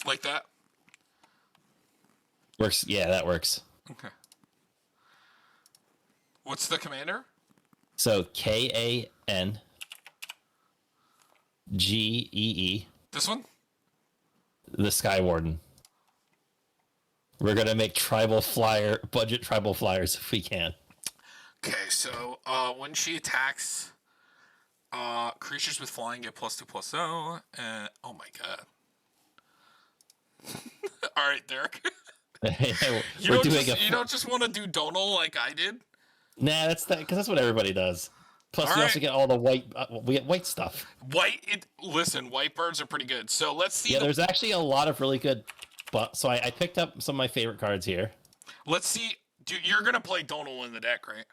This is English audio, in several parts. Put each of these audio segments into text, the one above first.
Like that? Works. Yeah, that works. Okay. What's the commander? So Kangee. This one? The Sky Warden. We're gonna make budget tribal flyers if we can. Okay, so when she attacks, creatures with flying get +2/+0, and oh my god. All right, Derek. You don't just want to do Donal like I did. Nah, that's because that's what everybody does. Plus, we also get all the white. We get white stuff. Listen, white birds are pretty good. So let's see. Yeah, there's actually a lot of really good. But so I picked up some of my favorite cards here. Let's see. Dude, you're gonna play Donal in the deck, right?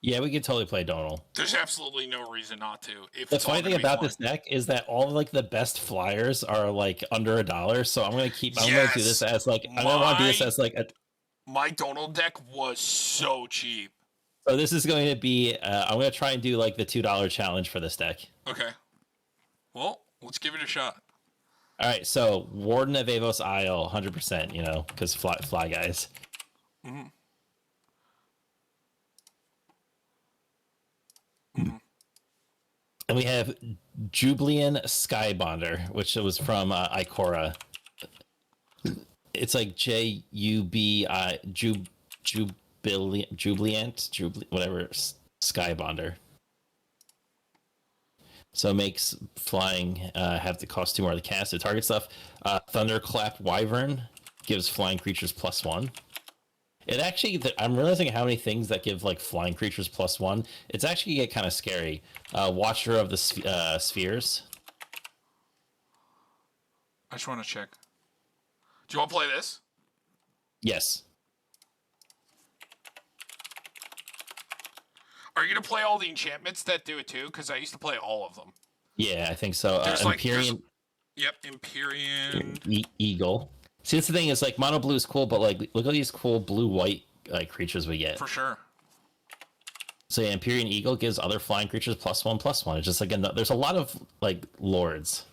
Yeah, we could totally play Donal. There's absolutely no reason not to. The funny thing about this deck is that all of, like, the best flyers are like under $1, so I'm gonna keep. I'm gonna do this as like. I don't want to do this as like a. My Donal deck was so cheap. So this is going to be. I'm gonna try and do like the $2 challenge for this deck. Okay. Well, let's give it a shot. All right, so Warden of Avos Isle, 100%. You know, because fly guys. Mm-hmm. Mm-hmm. And we have Jubilean Skybonder, which was from Ikora. It's like Jubilant, whatever, Skybonder. So it makes flying have to cost 2 more to cast. It target stuff. Thunderclap Wyvern gives flying creatures +1. It actually, I'm realizing how many things that give like flying creatures +1. It's actually get kind of scary. Watcher of the Spheres. I just want to check. Do you want to play this? Yes. Are you going to play all the enchantments that do it too? Because I used to play all of them. Yeah, I think so. Empyrean. Yep, Empyrean. Eagle. See, that's the thing is, like, mono blue is cool, but like, look at these cool blue-white creatures we get. For sure. So yeah, Empyrean Eagle gives other flying creatures +1/+1. It's just like there's a lot of like lords.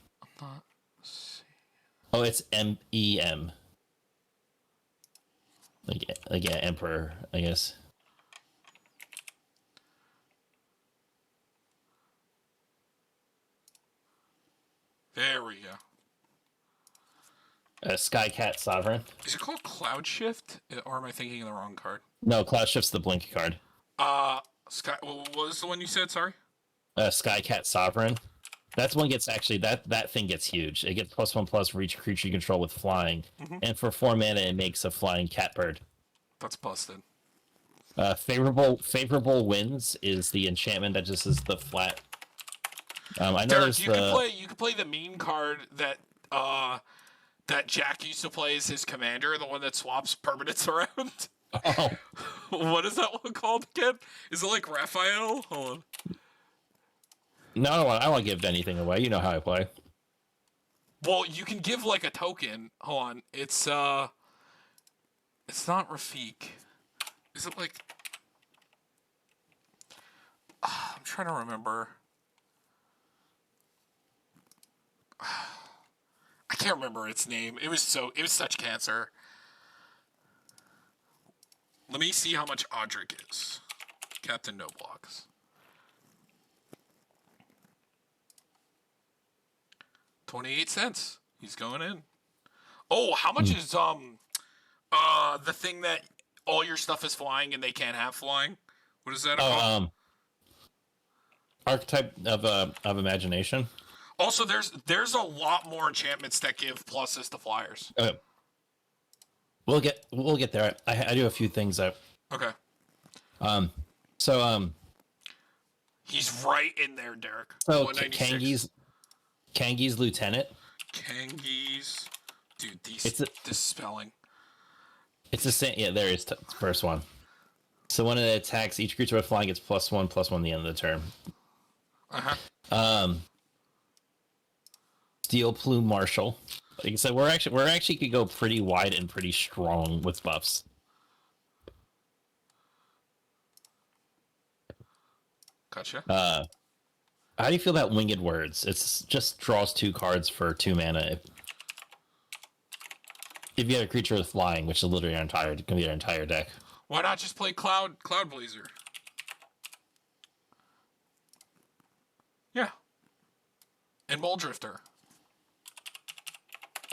Oh, it's MEM. Like yeah, Emperor, I guess. There we go. Skycat Sovereign. Is it called Cloud Shift? Or am I thinking of the wrong card? No, Cloud Shift's the blink card. What was the one you said? Sorry. Skycat Sovereign. That's one gets actually that thing gets huge. It gets +1/+ for each creature you control with flying, and for 4 mana it makes a flying catbird. That's busted. Favorable Winds is the enchantment that just is the flat. I know Derek, you could play the meme card that that Jack used to play as his commander, the one that swaps permanents around. Oh. What is that one called again? Is it like Raphael? Hold on. No, I don't want to give anything away. You know how I play. Well, you can give like a token. Hold on. It's not Rafik. Is it like... I'm trying to remember. I can't remember its name. It was such cancer. Let me see how much Audric is. Captain No Blocks. $0.28. He's going in. Oh, how much is the thing that all your stuff is flying and they can't have flying? What is that about? Archetype of Imagination. Also, there's a lot more enchantments that give pluses to flyers. Okay. We'll get there. I do a few things that. Okay. So he's right in there, Derek. So Kangee's Lieutenant. Kangee's, dude. This spelling. It's the same. Yeah, there is first one. So when it attacks, each creature with flying gets +1/+1 at the end of the turn. Steel Plume Marshal. Like I said, we're actually could go pretty wide and pretty strong with buffs. Gotcha. How do you feel about Winged Words? It's just draws 2 cards for 2 mana. if you have a creature with flying, which is literally can be your entire deck. Why not just play Cloud Blazer? Yeah. And Ball Drifter.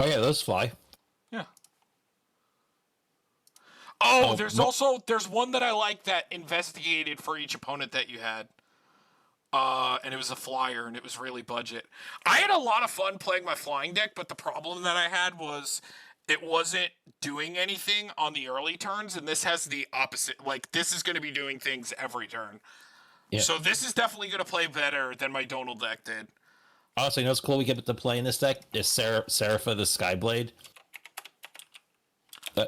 Oh yeah, those fly. Yeah. Oh, there's one that I like that investigated for each opponent that you had. And it was a flyer, and it was really budget. I had a lot of fun playing my flying deck, but the problem that I had was it wasn't doing anything on the early turns, and this has the opposite. Like, this is going to be doing things every turn. Yeah. So this is definitely going to play better than my Donal deck did. Also, you know what's cool we get to play in this deck is Serapha the Skyblade.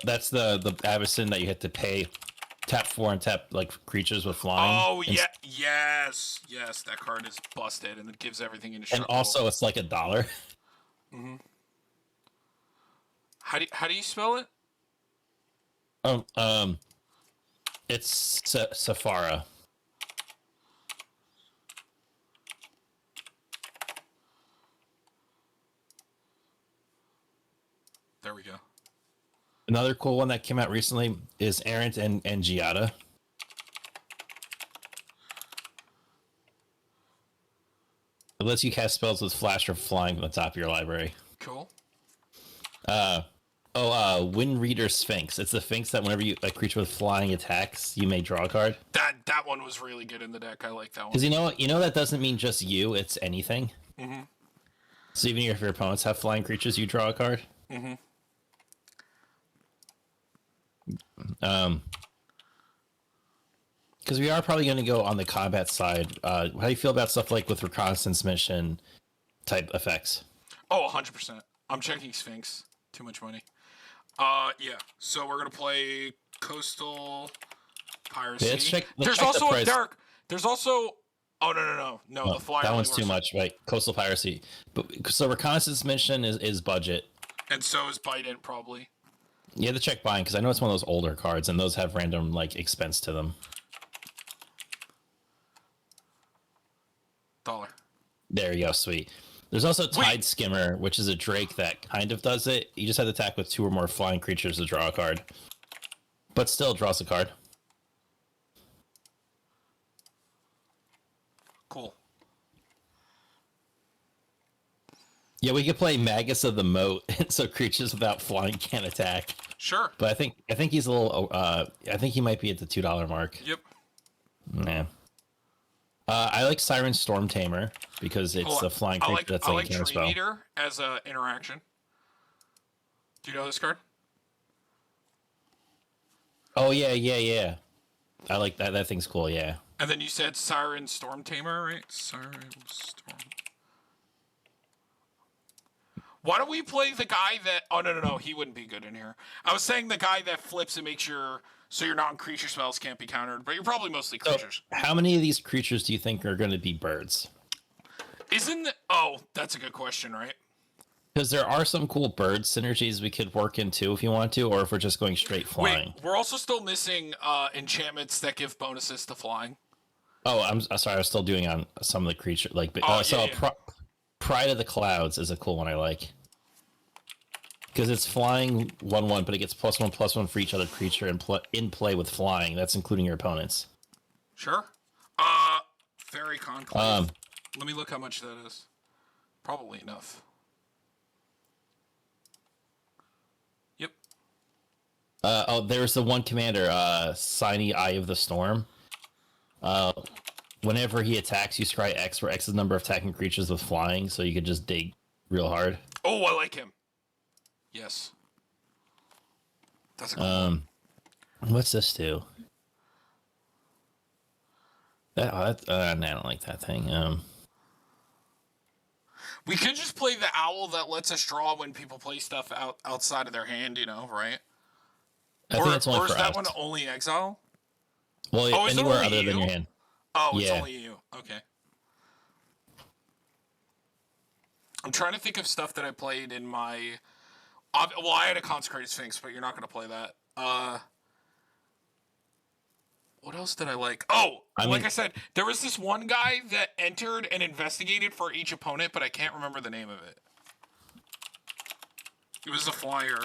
That's the Avacyn that you have to pay. Tap 4 and tap like creatures with flying. Oh yeah, yes, that card is busted, and it gives everything indestructible. And also, it's like $1. Mm-hmm. How do you spell it? It's Safara. There we go. Another cool one that came out recently is Errant and Giada. It lets you cast spells with flash or flying from the top of your library. Cool. Wind Reader Sphinx. It's a Sphinx that whenever a creature with flying attacks, you may draw a card. That one was really good in the deck. I like that one. Because you know that doesn't mean just you, it's anything. Mm-hmm. So even if your opponents have flying creatures, you draw a card. Mm-hmm. Because we are probably going to go on the combat side. How do you feel about stuff like with reconnaissance mission type effects? Oh, 100%. I'm checking Sphinx. Too much money. Yeah. So we're gonna play Coastal Piracy. Yeah, let's check There's also a dark. There's also. Oh no! The flyer. That one's too much, right? Coastal Piracy. But so reconnaissance mission is budget. And so is Bident probably. You have to check buying because I know it's one of those older cards, and those have random like expense to them. $1. There you go, sweet. There's also Tide Skimmer, which is a Drake that kind of does it. You just have to attack with 2 or more flying creatures to draw a card, but still draws a card. Cool. Yeah, we could play Magus of the Moat, so creatures without flying can't attack. Sure. But I think he's a little. I think he might be at the $2 mark. Yep. Yeah. I like Siren Storm Tamer because it's a flying creature that's like a counter spell. I like Tree Meter as an interaction. Do you know this card? Oh yeah. I like that. That thing's cool. Yeah. And then you said Siren Storm Tamer, right? Siren Storm. Why don't we play the guy that... Oh, no. He wouldn't be good in here. I was saying the guy that flips and makes your... So your non-creature spells can't be countered, but you're probably mostly creatures. So how many of these creatures do you think are going to be birds? Oh, that's a good question, right? Because there are some cool bird synergies we could work into if you want to, or if we're just going straight flying. Wait, we're also still missing enchantments that give bonuses to flying. Oh, I'm sorry. I was still doing on some of the creature. Pride of the Clouds is a cool one I like. Because it's flying 1/1, but it gets +1/+1 for each other creature in play with flying. That's including your opponents. Sure. Fairy Conclave. Let me look how much that is. Probably enough. Yep. There's the one commander, Shiny Eye of the Storm. Whenever he attacks, you scry X, where X is the number of attacking creatures with flying, so you could just dig real hard. Oh, I like him. Yes. That's a cool one. What's this do? I don't like that thing. We could just play the owl that lets us draw when people play stuff outside of their hand, right? I think it's only or is for that us. one only exile? Well, anywhere other than your hand. Oh, it's only you. Okay. I'm trying to think of stuff that I played in my... Well, I had a Consecrated Sphinx, but you're not going to play that. What else did I like? Oh, I said, there was this one guy that entered and investigated for each opponent, but I can't remember the name of it. It was a flyer.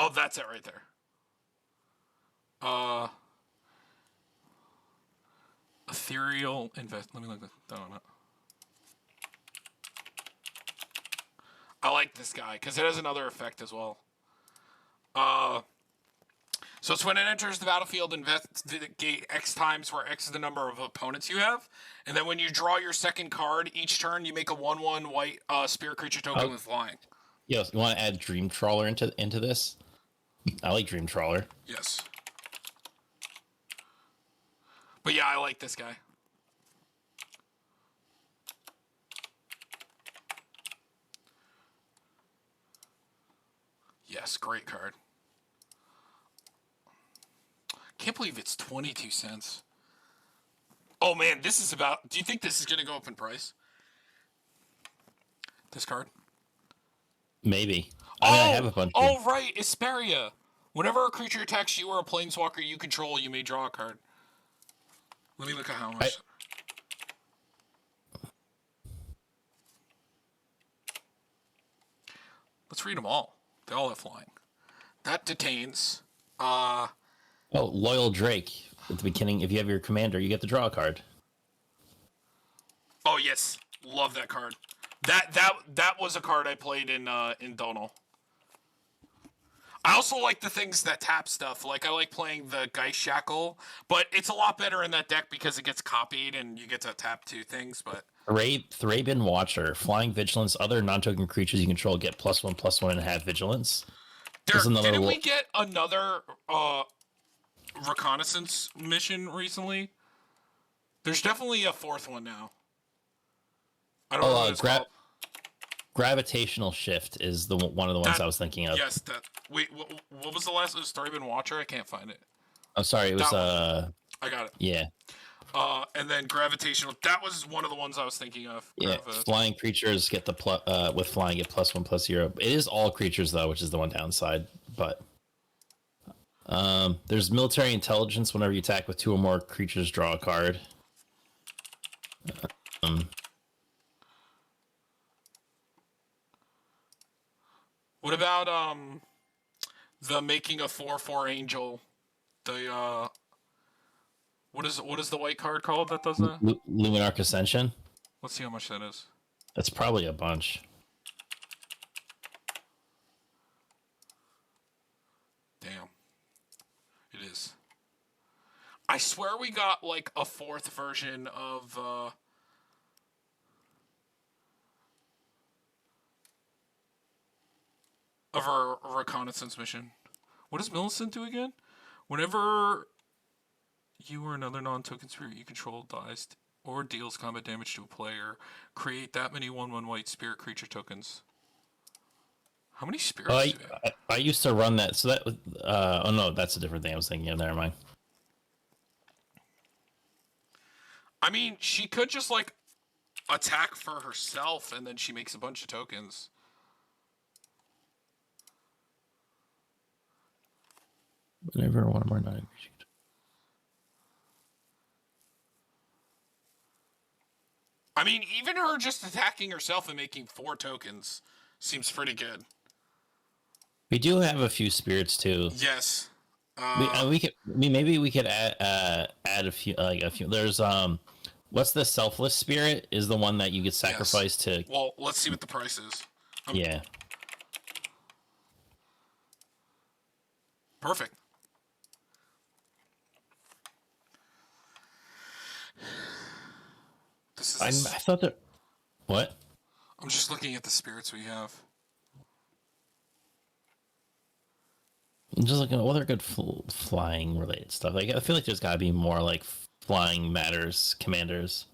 Oh, that's it right there. Ethereal invest. Let me look that one up. I like this guy because it has another effect as well. So it's when it enters the battlefield, investigate X times, where X is the number of opponents you have, and then when you draw your second card each turn, you make a 1/1 white spirit creature token with flying. Yes, you want to add Dream Trawler into this? I like Dream Trawler. Yes. But yeah, I like this guy. Yes, great card. Can't believe it's 22 cents. Oh man, this is about... Do you think this is going to go up in price? This card? Maybe. I have a bunch. Oh, right, Isperia. Whenever a creature attacks you or a planeswalker you control, you may draw a card. Let me look at how much. Let's read them all. They all have flying. That detains. Oh, Loyal Drake. At the beginning, if you have your commander, you get to draw a card. Oh yes, love that card. That was a card I played in Donal. I also like the things that tap stuff. Like I like playing the Geist Shackle, but it's a lot better in that deck because it gets copied and you get to tap two things. But Thraben Watcher, Flying Vigilance. Other non-token creatures you control get +1/+1 and have Vigilance. Didn't we get another reconnaissance mission recently? There's definitely a fourth one now. I don't know what it's called. Gravitational Shift is one of the ones I was thinking of. Yes. Wait, what was the last? It was Thraben Watcher. I can't find it. Oh, sorry. It was I got it. Yeah. And then Gravitational. That was one of the ones I was thinking of. Yeah. Flying creatures get the with flying get +1/+0. It is all creatures though, which is the one downside. But there's Military Intelligence. Whenever you attack with 2 or more creatures, draw a card. What about the making a 4/4 angel? The what is the white card called that does that? Luminarch Ascension. Let's see how much that is. That's probably a bunch. Damn. It is. I swear we got like a 4th version of our reconnaissance mission. What does Millicent do again? Whenever you or another non-token spirit you control dies or deals combat damage to a player, create that many 1/1 white spirit creature tokens. How many spirits do you have? I used to run that. So that was... oh, no, that's a different thing I was thinking of. Never mind. I mean, she could just, like, attack for herself, and then she makes a bunch of tokens. Whenever one more non. I mean, even her just attacking herself and making 4 tokens seems pretty good. We do have a few spirits too. Yes. Maybe we could add a few. There's what's the Selfless Spirit? Is the one that you get sacrificed to. Well, let's see what the price is. Yeah. Perfect. I thought that. What? I'm just looking at the spirits we have. I'm just looking at other good flying related stuff. Like I feel like there's got to be more like flying matters commanders.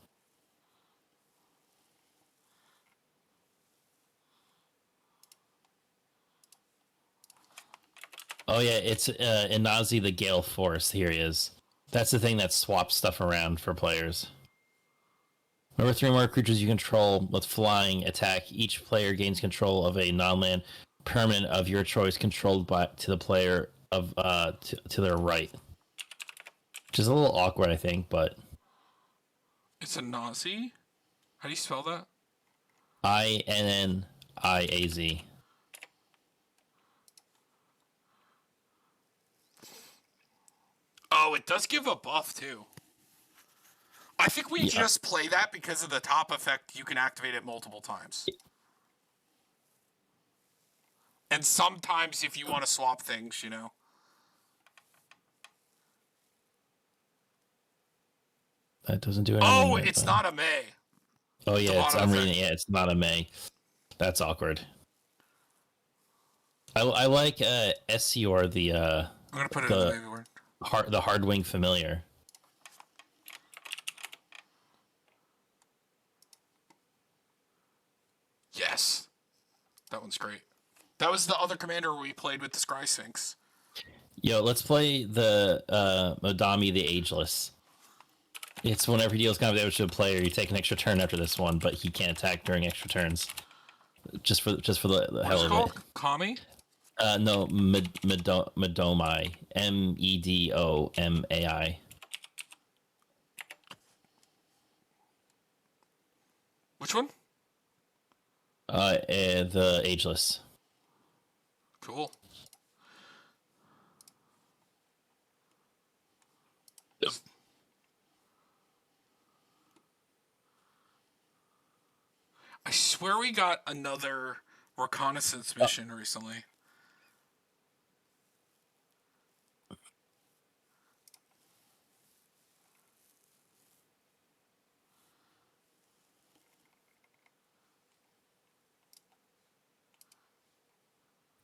Oh yeah, it's Inazi the Gale Force. Here he is. That's the thing that swaps stuff around for players. Whenever 3 more creatures you control with flying attack, each player gains control of a non-land permanent of your choice controlled to the player of to their right. Which is a little awkward, I think, but it's a Nazi? How do you spell that? INNIAZ. Oh, it does give a buff too. I think we just play that because of the top effect. You can activate it multiple times. And sometimes if you want to swap things, you know. That doesn't do anything. Oh, it's not a May. Oh yeah, I'm reading it. Yeah, it's not a May. That's awkward. I like Essior, the I'm gonna put it in the Navy word. The Hardwing Familiar. Yes. That one's great. That was the other commander we played with the Scry Sphinx. Yo, let's play the Madami the Ageless. It's whenever he deals combat damage to a player, you take an extra turn after this one, but he can't attack during extra turns. Just for the hell of it. Kami? No, Medomai. Medomai. Which one? The Ageless. Cool. I swear we got another reconnaissance mission recently.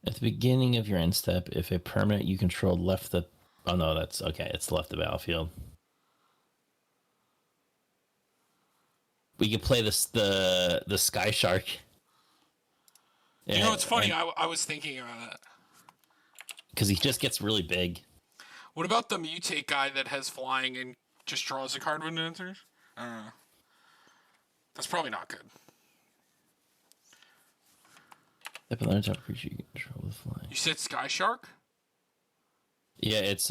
At the beginning of your end step, if a permanent you control left the... Oh no, that's... Okay, it's left the battlefield. We could play this the Sky Shark. You know, it's funny. I was thinking about that. Because he just gets really big. What about the mutate guy that has flying and just draws a card when it enters? I don't know. That's probably not good. Step another type of creature you can control with flying. You said Sky Shark? Yeah, it's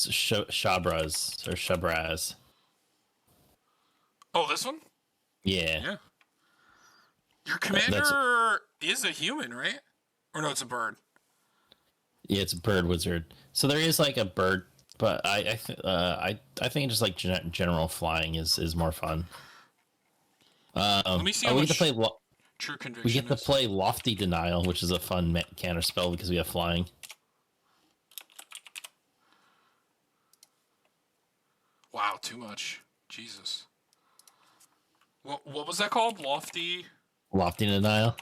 Shabraz or Shabraz. Oh, this one? Yeah. Your commander is a human, right? Or no, it's a bird. Yeah, it's a bird wizard. So there is like a bird, but I think just like general flying is more fun. Let me see how much True Conviction we get to play Lofty Denial, which is a fun counter spell because we have flying. Wow, too much. Jesus. What was that called? Lofty Denial.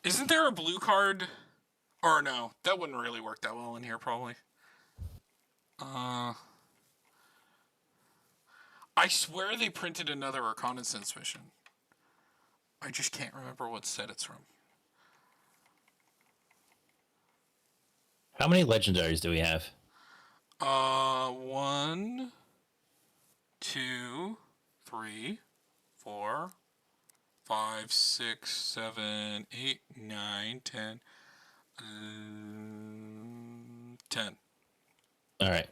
Isn't there a blue card? Or no, that wouldn't really work that well in here, probably. I swear they printed another reconnaissance mission. I just can't remember what set it's from. How many legendaries do we have? 1, 2, 3, 4, 5, 6, 7, 8, 9, 10, 10. All right.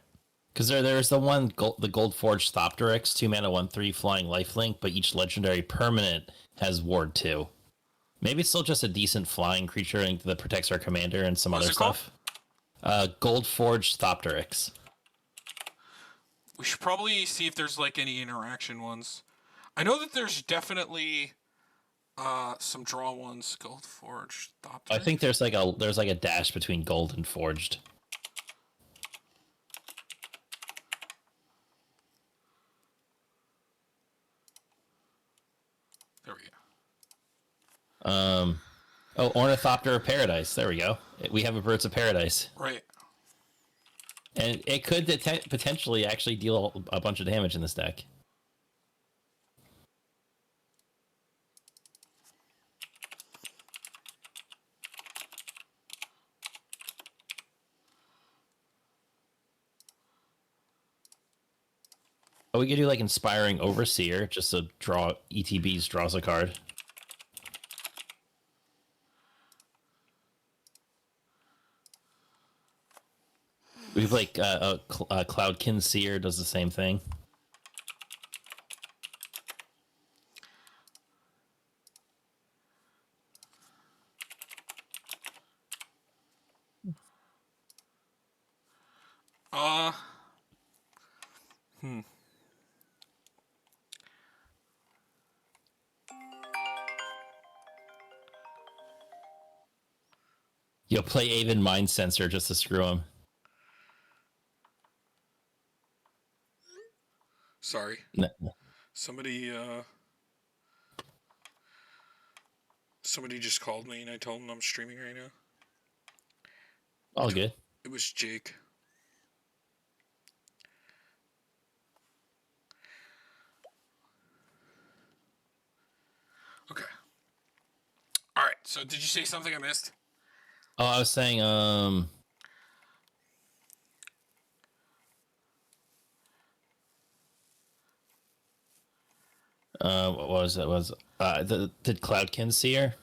Because there's the one, the Gold Forge Thopteryx, 2 mana, 1/3 flying lifelink, but each legendary permanent has Ward 2. Maybe it's still just a decent flying creature that protects our commander and some other stuff. Gold Forge Thopteryx. We should probably see if there's like any interaction ones. I know that there's definitely some draw ones. Gold Forge Thopteryx. I think there's like a dash between gold and forged. There we go. Oh, Ornithopter of Paradise. There we go. We have a Birds of Paradise. Right. And it could potentially actually deal a bunch of damage in this deck. Oh, we could do like Inspiring Overseer, just to draw ETBs, draws a card. We've like Cloudkin Seer does the same thing. Uh, hmm. You'll play Aven Mind Sensor just to screw him. Sorry. No. Somebody, somebody just called me and I told them I'm streaming right now. All good. It was Jake. Okay. All right. So, did you say something I missed? Oh, I was saying, what was it? Did Cloudkin Seer?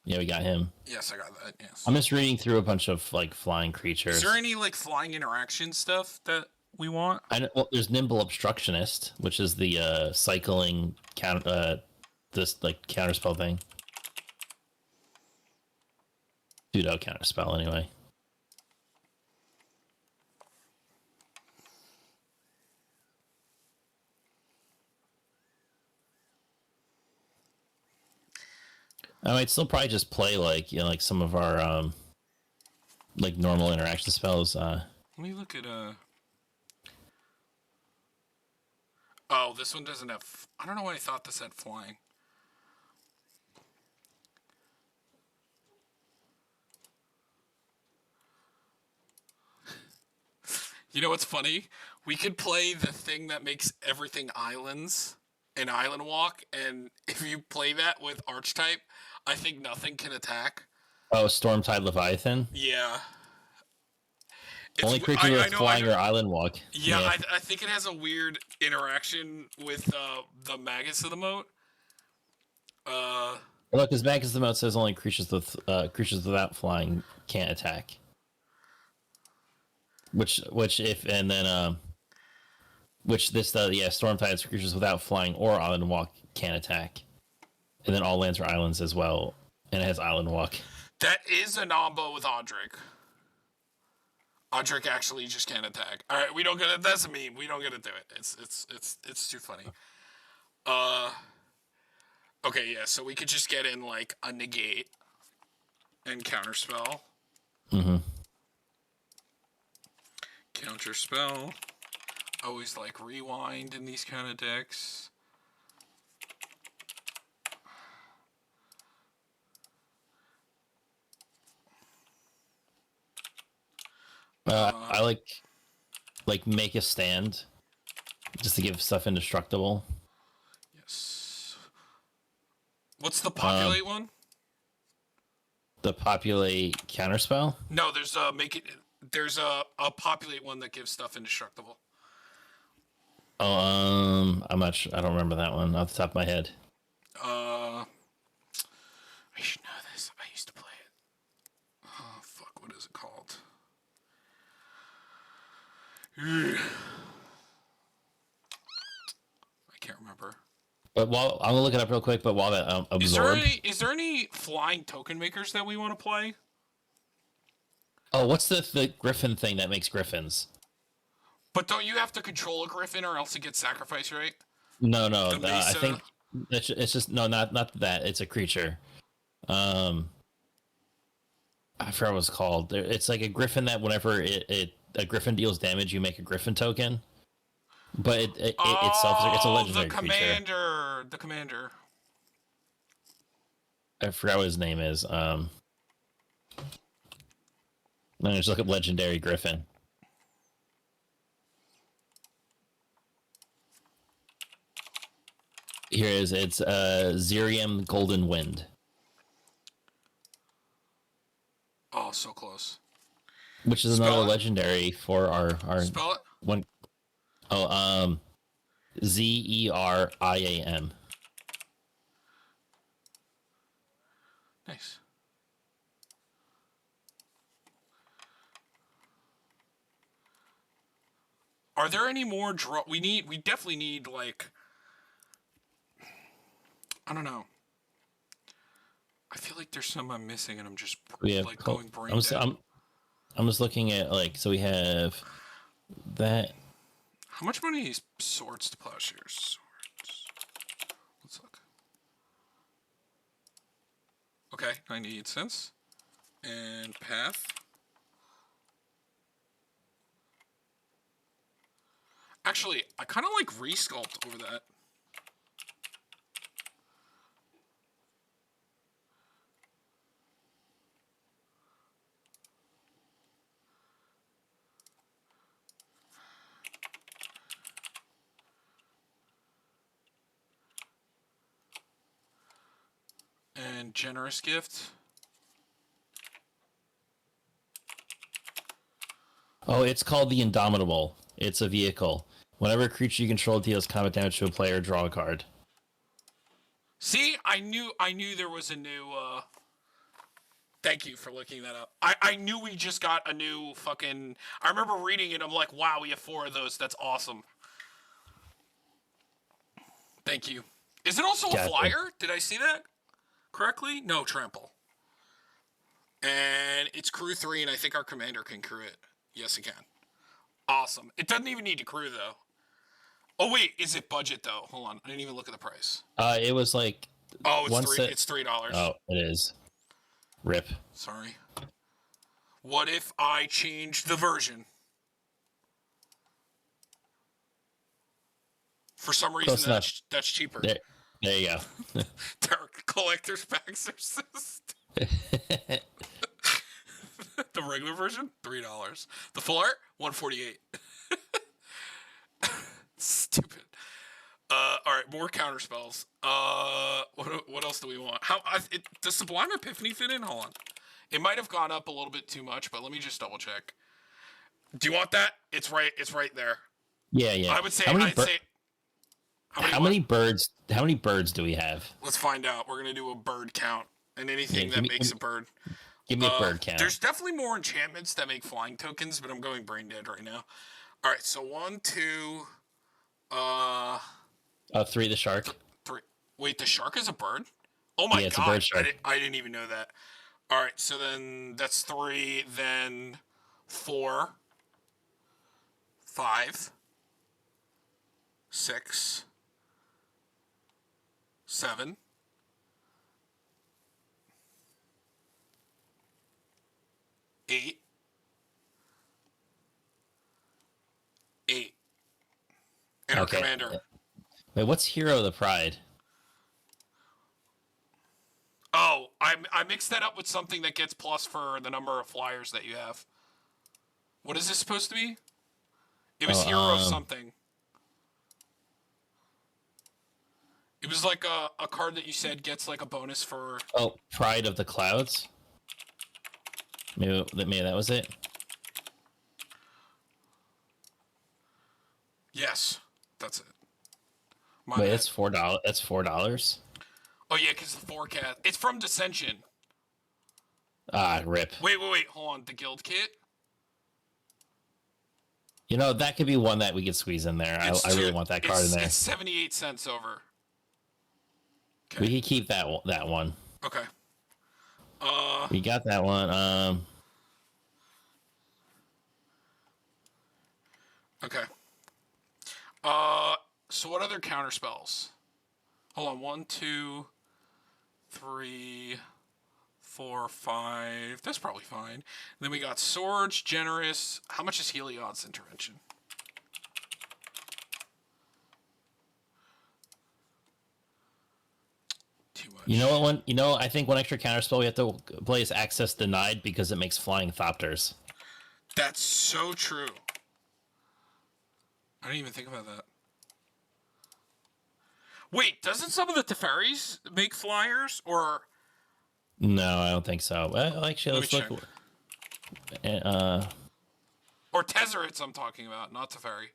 Yeah, we got him. Yes, I got that. Yes. I'm just reading through a bunch of like flying creatures. Is there any like flying interaction stuff that we want? Well, there's Nimble Obstructionist, which is the cycling this like counterspell thing. Pseudo counterspell, anyway. I might still probably just play like like some of our like normal interaction spells. Let me look at Oh, this one doesn't have. I don't know why I thought this had flying. You know what's funny? We could play the thing that makes everything islands and island walk, and if you play that with Archetype, I think nothing can attack. Oh, Stormtide Leviathan. Yeah. Only creature with flying or island walk. Yeah, yeah. I think it has a weird interaction with the Magus of the Moat. Look, because Magus of the Moat says only creatures without flying can't attack. Which Stormtide's creatures without flying or island walk can't attack, and then all lands are islands as well, and it has island walk. That is a nombo with Audric. Audric actually just can't attack. All right, we don't get it. That's a meme. We don't get to do it. It's too funny. Okay, yeah. So we could just get in like a negate and counterspell. Mm-hmm. Counterspell. Always like rewind in these kind of decks. I like make a stand just to give stuff indestructible. Yes. What's the populate one? The populate counterspell? No, there's a There's a populate one that gives stuff indestructible. Oh, I'm not sure. I don't remember that one off the top of my head. I should know this. I used to play it. Oh fuck! What is it called? I can't remember. But while I'm gonna look it up real quick, but while that absorb, is there any flying token makers that we want to play? Oh, what's the griffin thing that makes griffins? But don't you have to control a griffin or else it gets sacrificed, right? No. I think it's just no, not that. It's a creature. I forgot what it's called. It's like a griffin that whenever a griffin deals damage, you make a griffin token. But it itself it's a legendary creature. The commander. I forgot what his name is. Let me just look up legendary griffin. Here it is. It's Zirium Golden Wind. Oh, so close. Which is another legendary for our Spell it. One. Oh, Zeriam. Nice. Are there any more draw? We definitely need, like, I don't know. I feel like there's some I'm missing, and I'm just like going brain dead. I'm just looking at, like, so we have that. How much money is swords to plowshares? Swords. Let's look. Okay, 98 cents. And path. Actually, I kind of like resculpt over that. And generous gift. Oh, it's called the Indomitable. It's a vehicle. Whenever a creature you control deals combat damage to a player, draw a card. See, I knew there was a new. Thank you for looking that up. I knew we just got a new fucking. I remember reading it. I'm like, wow, we have 4 of those. That's awesome. Thank you. Is it also a flyer? Did I see that correctly? No, trample. And it's crew 3, and I think our commander can crew it. Yes, he can. Awesome. It doesn't even need to crew, though. Oh, wait. Is it budget, though? Hold on. I didn't even look at the price. It was like... Oh, it's $3. Oh, it is. Rip. Sorry. What if I change the version? For some reason, that's cheaper. There you go. Dark collector's packs are the regular version, $3. The full art, $148. Stupid. All right, more counter spells. What else do we want? Does Sublime Epiphany fit in? Hold on. It might have gone up a little bit too much, but let me just double check. Do you want that? It's right there. Yeah. I would say. How many birds do we have? Let's find out. We're gonna do a bird count, and anything that makes a bird. Give me a bird count. There's definitely more enchantments that make flying tokens, but I'm going brain dead right now. All right, so 1, 2, 3. The shark. 3. Wait, the shark is a bird? Oh my god! It's a bird shark. I didn't even know that. All right, so then that's 3. Then 4, 5, 6, 7, 8. And our commander. Wait, what's Hero of the Pride? Oh, I mixed that up with something that gets plus for the number of flyers that you have. What is this supposed to be? It was Hero of something. It was like a card that you said gets like a bonus for... Oh, Pride of the Clouds? Maybe that was it? Yes, that's it. Wait, that's $4. That's $4? Oh, yeah, because the forecast... It's from Dissension. Ah, rip. Wait. Hold on. The guild kit? You know, that could be one that we could squeeze in there. I really want that card in there. It's 78 cents over. Okay. We can keep that one. Okay. We got that one. Okay. So what other counter spells? Hold on. 1, 2, 3, 4, 5. That's probably fine. And then we got Swords, Generous. How much is Heliod's Intervention? Too much. You know what one? You know, I think one extra counter spell we have to play is Access Denied because it makes flying Thopters. That's so true. I didn't even think about that. Wait, doesn't some of the Teferis make flyers, or... No, I don't think so. Well, actually, let's look. Or Tezzerets I'm talking about, not Teferi.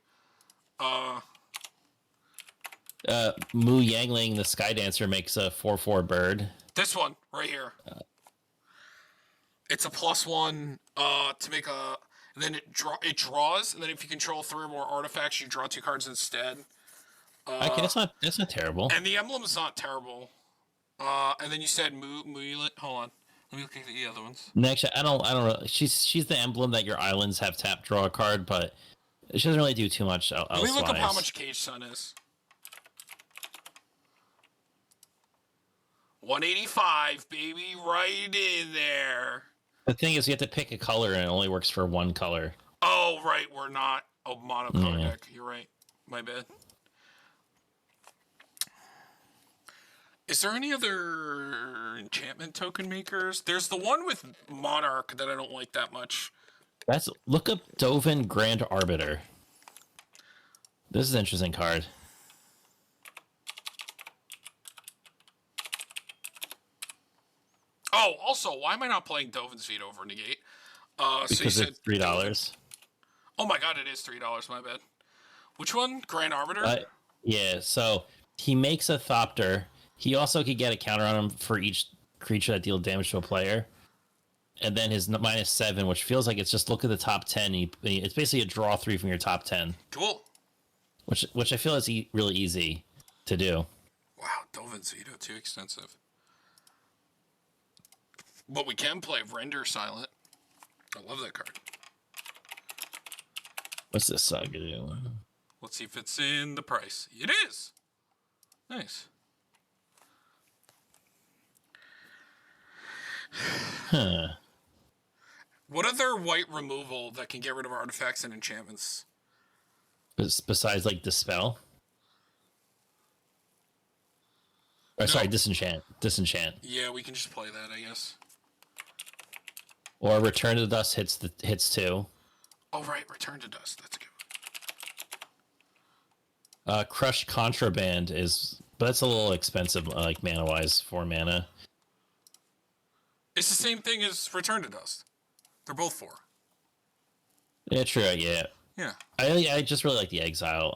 Mu Yangling, the Sky Dancer, makes a 4/4 bird. This one, right here. It's a +1 to make a... and then it draws, and then if you control 3 or more artifacts, you draw 2 cards instead. Okay, that's not terrible. And the emblem's not terrible. And then you said Hold on, let me look at the other ones. Next, I don't really. She's the emblem that your islands have tap draw a card, but she doesn't really do too much elsewise. Let me look up how much Cage Sun is. 185, baby, right in there. The thing is, you have to pick a color, and it only works for one color. Oh, right, we're not a monocolor deck. You're right. My bad. Is there any other enchantment token makers? There's the one with Monarch that I don't like that much. Look up Dovin Grand Arbiter. This is an interesting card. Oh, also, why am I not playing Dovin's Veto over Negate? Because so it's $3. Oh my god, it is $3, my bad. Which one? Grand Arbiter? Yeah, so he makes a Thopter. He also could get a counter on him for each creature that deals damage to a player. And then his -7, which feels like it's just look at the top 10. It's basically a draw 3 from your top 10. Cool. Which I feel is really easy to do. Wow, Dovin's Veto, too extensive. But we can play Render Silent. I love that card. What's this saga do? Let's see if it's in the price. It is! Nice. Huh. What other white removal that can get rid of artifacts and enchantments? Besides, like, Dispel? Or, No. sorry, Disenchant. Yeah, we can just play that, I guess. Or Return to Dust hits 2. Oh, right, Return to Dust. That's a good one. Crush Contraband but that's a little expensive, like, mana-wise, 4 mana. It's the same thing as Return to Dust. They're both 4. Yeah, true, yeah. Yeah. I just really like the Exile.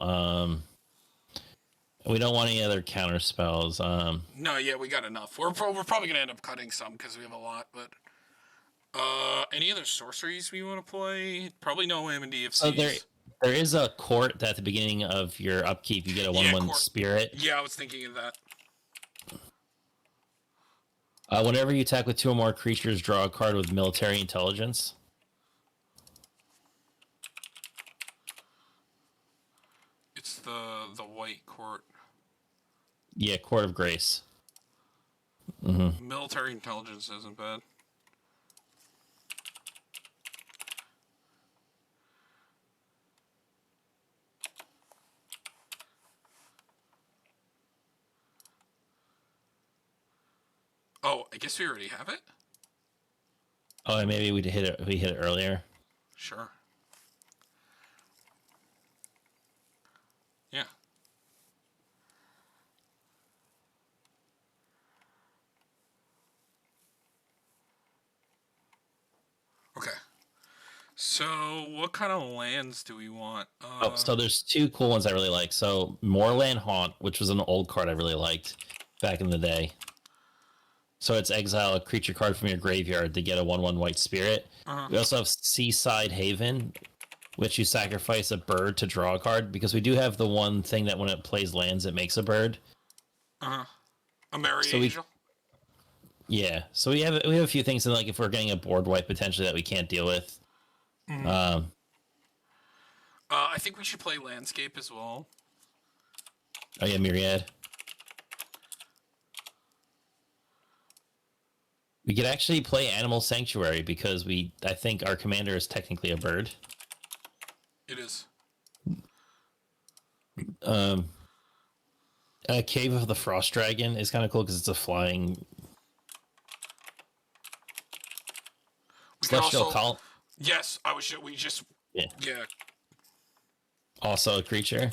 We don't want any other counter spells. No, yeah, we got enough. We're probably going to end up cutting some because we have a lot, but... any other sorceries we want to play? Probably no MDFCs. So there is a court that at the beginning of your upkeep you get a 1/1 spirit. Yeah, I was thinking of that. Whenever you attack with 2 or more creatures, draw a card with military intelligence. It's the white court. Yeah, Court of Grace. Military intelligence isn't bad. Oh, I guess we already have it? Oh, and maybe we hit it earlier. Sure. Yeah. Okay. So, what kind of lands do we want? So there's 2 cool ones I really like. So Moorland Haunt, which was an old card I really liked back in the day. So it's exile a creature card from your graveyard to get a 1/1 white spirit. We also have Seaside Haven, which you sacrifice a bird to draw a card, because we do have the one thing that when it plays lands, it makes a bird. A Merry Angel? Yeah, so we have a few things, and like if we're getting a board wipe potentially that we can't deal with. I think we should play Landscape as well. Oh yeah, Myriad. We could actually play Animal Sanctuary because I think our commander is technically a bird. It is. Cave of the Frost Dragon is kind of cool because it's a flying. Celestial Cult. Yes, we just. Yeah. Also a creature.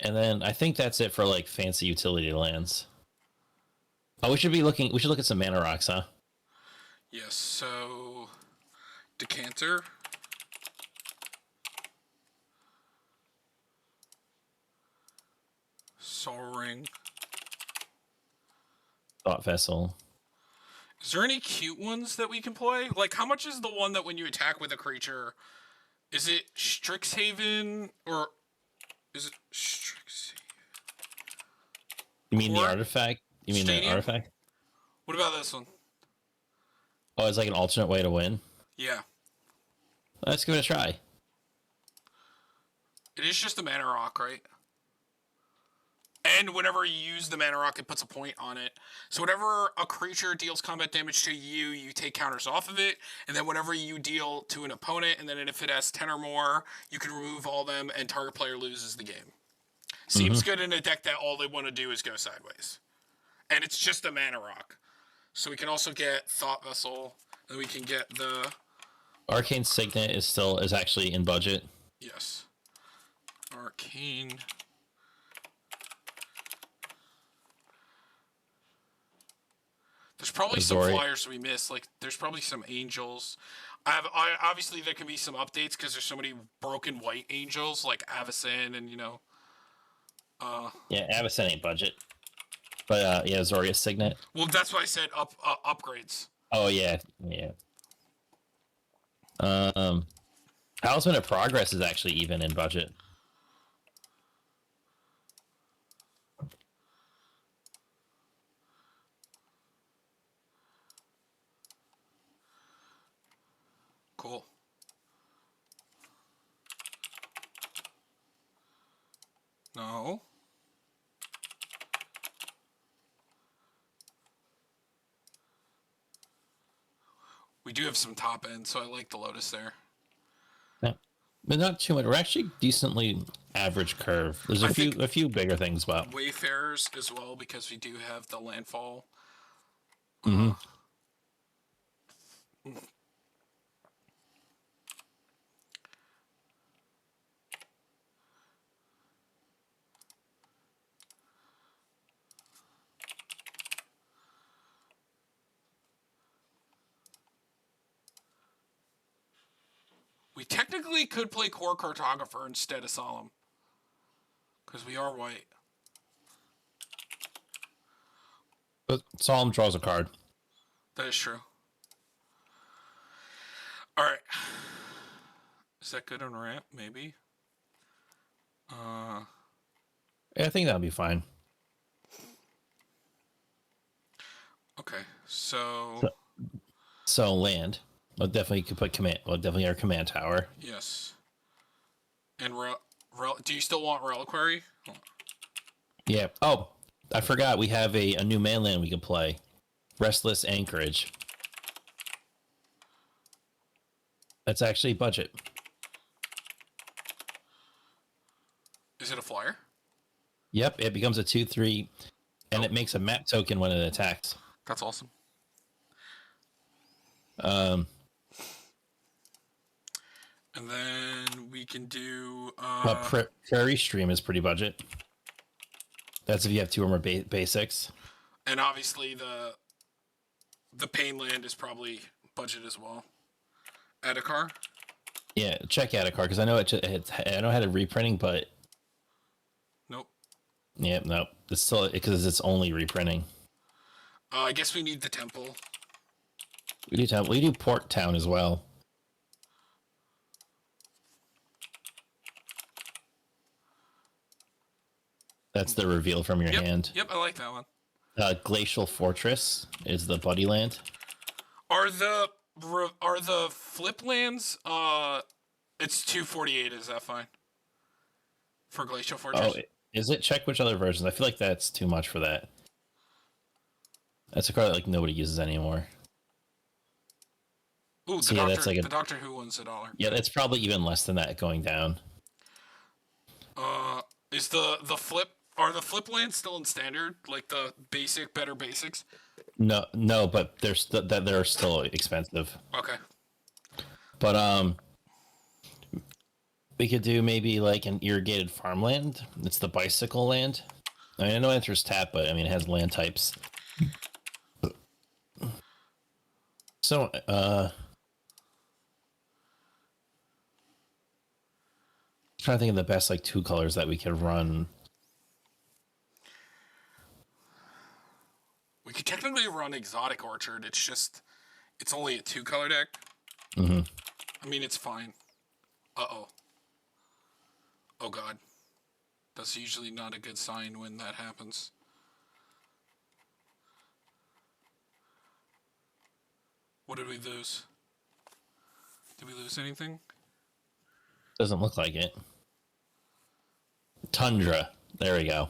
And then I think that's it for like fancy utility lands. Oh, we should look at some mana rocks, huh? Yes, so Decanter. Soul Ring. Thought Vessel. Is there any cute ones that we can play? Like, how much is the one that when you attack with a creature, is it Strixhaven or is it Strixhaven? You mean the Court? artifact? You mean the Stadium? artifact? What about this one? Oh, it's like an alternate way to win. Yeah. Let's give it a try. It is just a mana rock, right? And whenever you use the mana rock, it puts a point on it. So whenever a creature deals combat damage to you, you take counters off of it. And then whenever you deal to an opponent, and then if it has 10 or more, you can remove all them, and target player loses the game. Seems good in a deck that all they want to do is go sideways. And it's just a mana rock. So we can also get Thought Vessel, and we can get the... Arcane Signet is actually in budget. Yes. Arcane... There's probably some flyers we missed. Like, there's probably some angels. Obviously, there can be some updates because there's so many broken white angels, like Avacyn and, Yeah, Avacyn ain't budget. But, yeah, Azorius Signet. Well, that's why I said upgrades. Oh, yeah. Talisman of Progress is actually even in budget. Cool. No. We do have some top end, so I like the Lotus there. Yeah. But not too much. We're actually decently average curve. There's a few bigger things, but Wayfarers as well, because we do have the landfall. Mm-hmm. We technically could play Core Cartographer instead of Solemn. Because we are white. But Solemn draws a card. That is true. Alright. Is that good on ramp? Maybe. Yeah, I think that'll be fine. Okay, so land. Well, definitely could put command. Well, definitely our command tower. Yes. And do you still want Reliquary? Yeah. Oh, I forgot. We have a new manland we can play. Restless Anchorage. That's actually budget. Is it a flyer? Yep. It becomes a 2/3, and it makes a map token when it attacks. That's awesome. And then we can do... Prairie Stream is pretty budget. That's if you have 2 or more basics. And obviously the Painland is probably budget as well. Adhikar? Yeah, check Adhikar, because I know I know it had a reprinting, but... Nope. Yeah, nope. It's still... Because it's only reprinting. I guess we need the Temple. We do Port Town as well. That's the reveal from your hand. Yep, I like that one. Glacial Fortress is the buddy land. Are the flip lands? It's 248. Is that fine for Glacial Fortress? Oh, is it? Check which other versions. I feel like that's too much for that. That's a card that like nobody uses anymore. Ooh, the Doctor Who one's $1. Yeah, that's probably even less than that going down. Is the flip? Are the flip lands still in standard? Like the better basics? No, but they're still expensive. Okay. But we could do maybe like an irrigated farmland. It's the bicycle land. I know it enters tap, but I mean it has land types. So trying to think of the best like 2 colors that we could run. We could technically run Exotic Orchard. It's only a 2-color deck. Mm-hmm. I mean, it's fine. Uh-oh. Oh, God. That's usually not a good sign when that happens. What did we lose? Did we lose anything? Doesn't look like it. Tundra. There we go.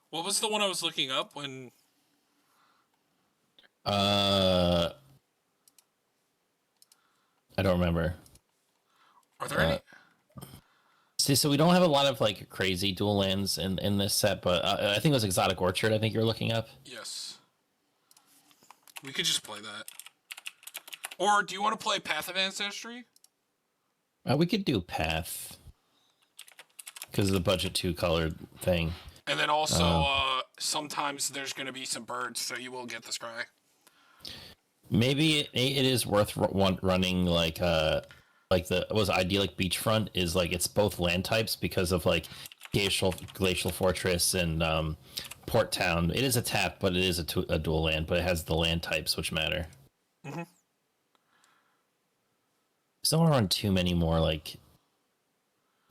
What was the one I was looking up when... I don't remember. Are there any? See, so we don't have a lot of like crazy dual lands in this set, but I think it was Exotic Orchard. I think you're looking up. Yes. We could just play that. Or do you want to play Path of Ancestry? We could do Path because of the budget 2-colored thing. And then also, sometimes there's going to be some birds, so you will get the scry. Maybe it is worth running like the was idyllic beachfront is like it's both land types because of like glacial fortress and port town. It is a tap, but it is a dual land, but it has the land types which matter. Mm-hmm. So I don't want to run too many more like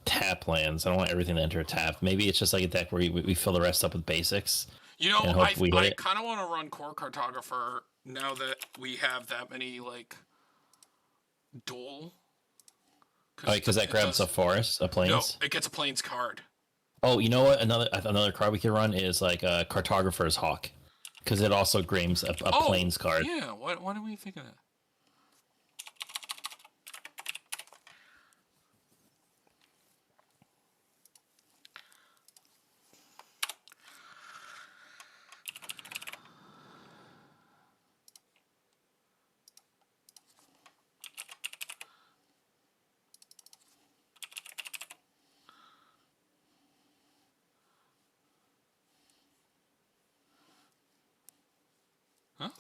tap lands. I don't want everything to enter a tap. Maybe it's just like a deck where we fill the rest up with basics. You know, I kind of want to run Core Cartographer now that we have that many like dual. Oh, because that grabs a forest, a plains. No, it gets a plains card. Oh, you know what? Another card we could run is like a Cartographer's Hawk, because it also grabs a plains card. Yeah, why do we think of that? Huh?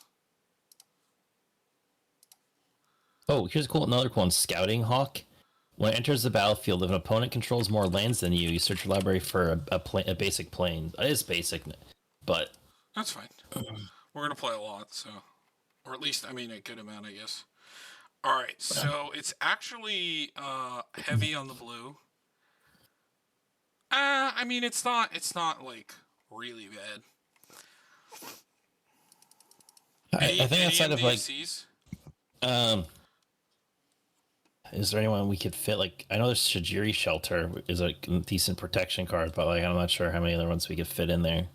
Oh, here's another cool one. Scouting Hawk. When it enters the battlefield, if an opponent controls more lands than you, you search your library for a basic plane. It is basic, but... That's fine. We're going to play a lot, so... Or at least, I mean, a good amount, I guess. Alright, so it's actually heavy on the blue. I mean, it's not, like, really bad. I think outside of, like... is there anyone we could fit? Like, I know there's Shajiri Shelter is a decent protection card, but like I'm not sure how many other ones we could fit in there.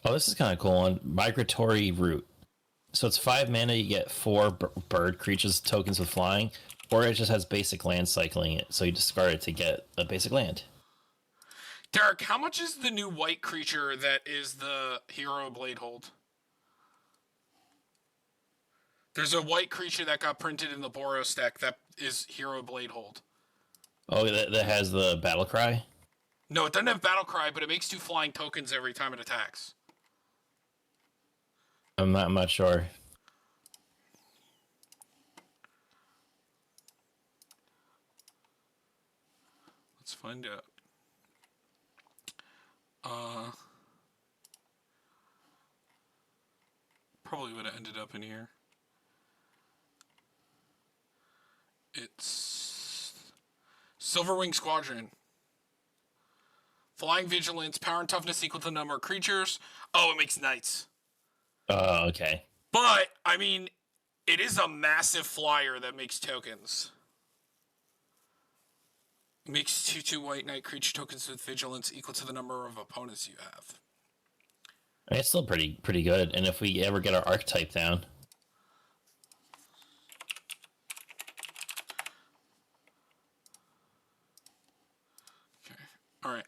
Oh, this is kind of cool one. Migratory Route. So it's 5 mana, you get 4 bird creatures tokens with flying, or it just has basic land cycling it, so you discard it to get a basic land. Derek, how much is the new white creature that is the Hero Bladehold? There's a white creature that got printed in the Boros deck that is Hero Bladehold. Oh, that has the battle cry? No, it doesn't have battle cry, but it makes 2 flying tokens every time it attacks. I'm not sure. Let's find out. Probably would have ended up in here. It's Silverwing Squadron. Flying Vigilance, power and toughness equal to the number of creatures. Oh, it makes knights. Okay. But, I mean, it is a massive flyer that makes tokens. It makes 2/2 white knight creature tokens with vigilance equal to the number of opponents you have. It's still pretty good, and if we ever get our archetype down... Okay, alright.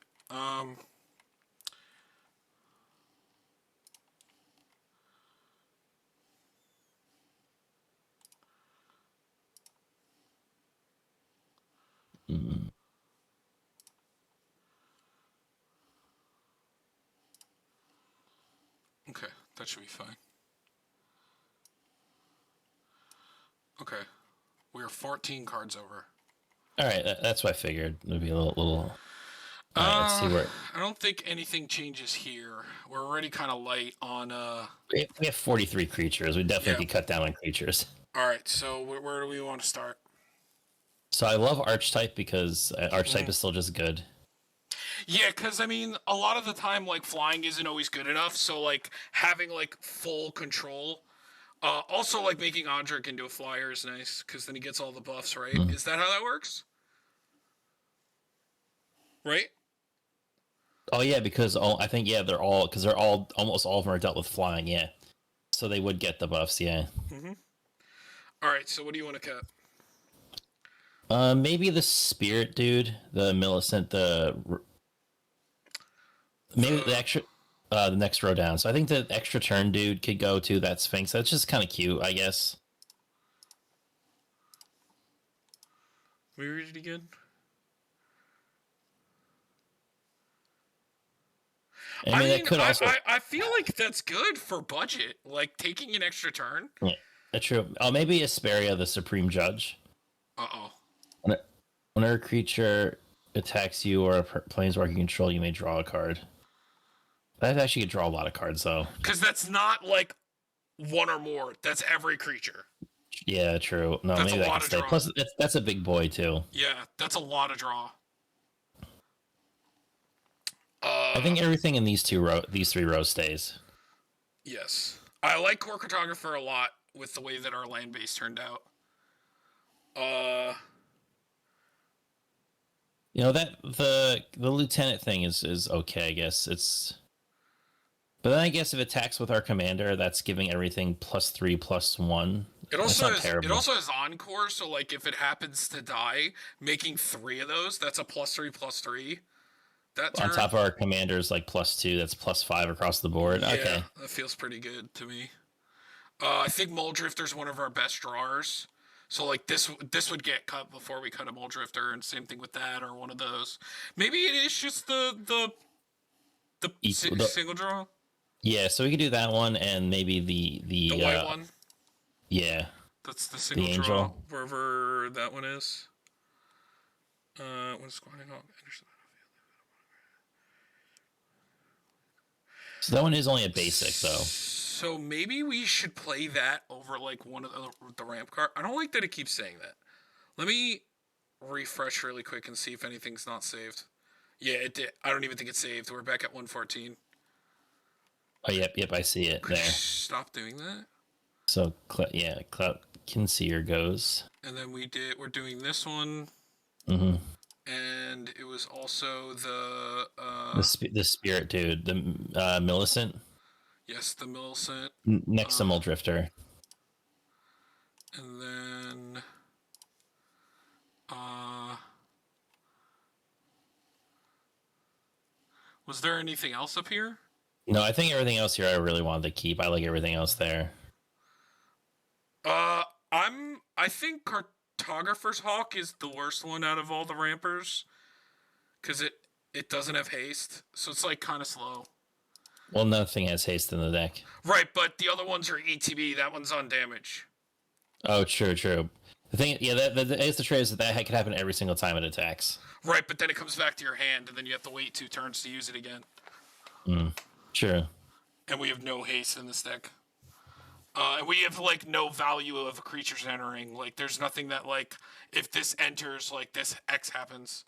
Mm. Okay, that should be fine. Okay, we are 14 cards over. All right, that's what I figured. It'd be a little. All right, let's see where I don't think anything changes here. We're already kind of light on we have 43 creatures. We definitely Yeah. could cut down on creatures. All right, so where do we want to start? So I love Archetype because Archetype is still just good. Yeah, because I mean, a lot of the time, like flying isn't always good enough. So like having like full control. Also, like making Odric into a flyer is nice because then he gets all the buffs, right? Mm. Is that how that works? Right? Oh yeah, because I think they're all almost all of them are dealt with flying. Yeah, so they would get the buffs. Yeah. All right. So what do you want to cut? Maybe the spirit dude, the Millicent, maybe the extra, the next row down. So I think the extra turn dude could go to that Sphinx. That's just kind of cute, I guess. Let me read it again. I mean, that could also. I feel like that's good for budget. Like taking an extra turn. Yeah, that's true. Oh, maybe Asperia, the Supreme Judge. Uh-oh. Whenever a creature attacks you or a planeswalker you control, you may draw a card. That actually could draw a lot of cards, though. Because that's not like one or more. That's every creature. Yeah, true. No, that's maybe that a lot can of stay. draw. Plus, that's a big boy too. Yeah, that's a lot of draw. I think everything in these three rows stays. Yes, I like Core Cartographer a lot with the way that our land base turned out. You know that the lieutenant thing is okay. I guess it's. But then I guess if it attacks with our commander, that's giving everything +3/+1. It also has Encore, so like if it happens to die, making 3 of those, that's a +3/+3. That turn, on top of our commander's like +2, that's +5 across the board. Yeah, okay, that feels pretty good to me. I think Muldrifter's one of our best drawers. So like this would get cut before we cut a Muldrifter, and same thing with that or one of those. Maybe it is just the single draw. Yeah, so we could do that one and maybe the white one. Yeah, that's the single draw wherever that one is. When squatting up. So that one is only a basic though. So maybe we should play that over like one of the ramp card. I don't like that it keeps saying that. Let me refresh really quick and see if anything's not saved. Yeah, it did. I don't even think it's saved. We're back at 114. Oh, yep, I see it there. Stop doing that. So, Clout Kinseer goes. And then we're doing this one. Mm-hmm. And it was also the spirit dude, the Millicent. Yes, the Millicent. Next to Muldrifter. And then was there anything else up here? No, I think everything else here I really wanted to keep. I like everything else there. I think Cartographer's Hawk is the worst one out of all the rampers. Cause it doesn't have haste, so it's like kind of slow. Well, nothing has haste in the deck. Right, but the other ones are ETB. That one's on damage. Oh, true. The thing, the trade is that could happen every single time it attacks. Right, but then it comes back to your hand, and then you have to wait 2 turns to use it again. True. And we have no haste in this deck. And we have, like, no value of creatures entering. Like, there's nothing that, like, if this enters, like, this X happens.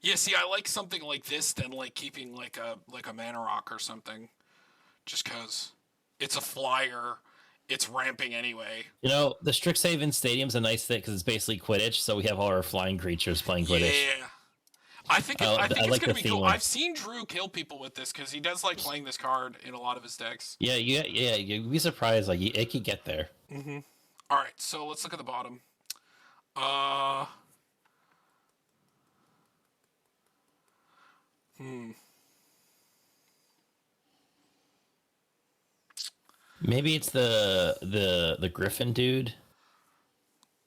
Yeah, see, I like something like this than, like, keeping, like a Mana Rock or something. Just because it's a flyer, it's ramping anyway. You know, the Strixhaven Stadium's a nice thing because it's basically Quidditch, so we have all our flying creatures playing Quidditch. Yeah. I think it's like going to be cool. one. I've seen Drew kill people with this because he does like playing this card in a lot of his decks. Yeah, you'd be surprised. Like, it could get there. Mm-hmm. All right, so let's look at the bottom. Maybe it's the Griffin dude.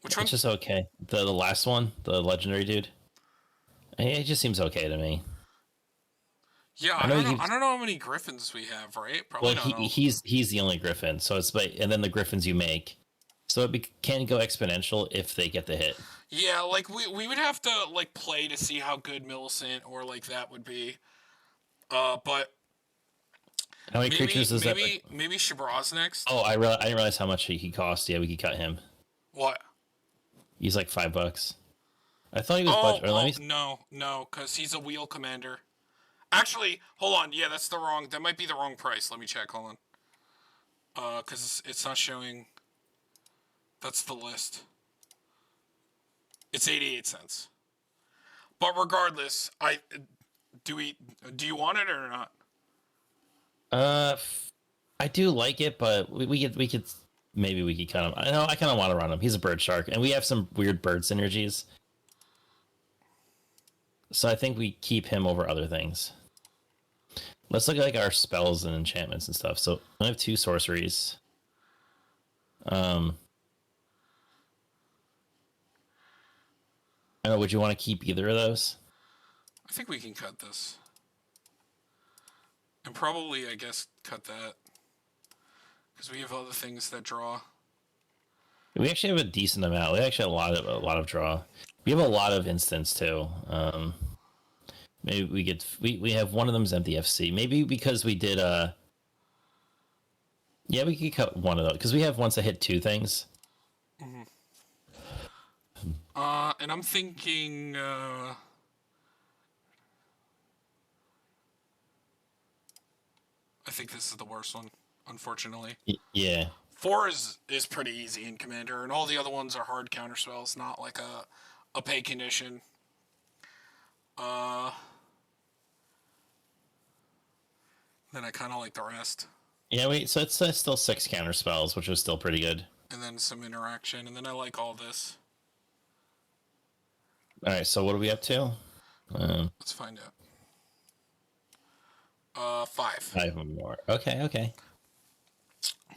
Which one? It's just okay. The last one, the legendary dude. It just seems okay to me. Yeah, I I know don't he know. I keeps, don't know how many griffins we have, right? Probably well, not all. he's the only Griffin. So it's like, and then the Griffins you make, so can go exponential if they get the hit. Yeah, like we would have to like play to see how good Millicent or like that would be. But How many maybe creatures is that? maybe Shabraz next. Oh, I didn't realize how much he cost. Yeah, we could cut him. What? He's like $5. I thought he was Oh, budget. Or let me. no, because he's a wheel commander. Actually, hold on. Yeah, that might be the wrong price. Let me check. Hold on. Because it's not showing. That's the list. It's 88 cents. But regardless, do you want it or not? I do like it, but we could maybe we could cut him. I know I kind of want to run him. He's a bird shark, and we have some weird bird synergies. So I think we keep him over other things. Let's look at like our spells and enchantments and stuff. So I have 2 sorceries. I don't know. Would you want to keep either of those? I think we can cut this. And probably, I guess, cut that. Because we have other things that draw. We actually have a decent amount. We actually have a lot of draw. We have a lot of instants too. Maybe we have one of them's empty FC. Maybe because we did yeah, we could cut one of those because we have ones that hit 2 things. Mm-hmm. And I'm thinking. I think this is the worst one, unfortunately. Yeah. 4 is pretty easy in Commander, and all the other ones are hard counter spells, not like a pay condition. Then I kind of like the rest. Yeah, so it's still 6 counter spells, which was still pretty good. And then some interaction, and then I like all this. All right, so what are we up to? Let's find out. 5. 5 more. Okay.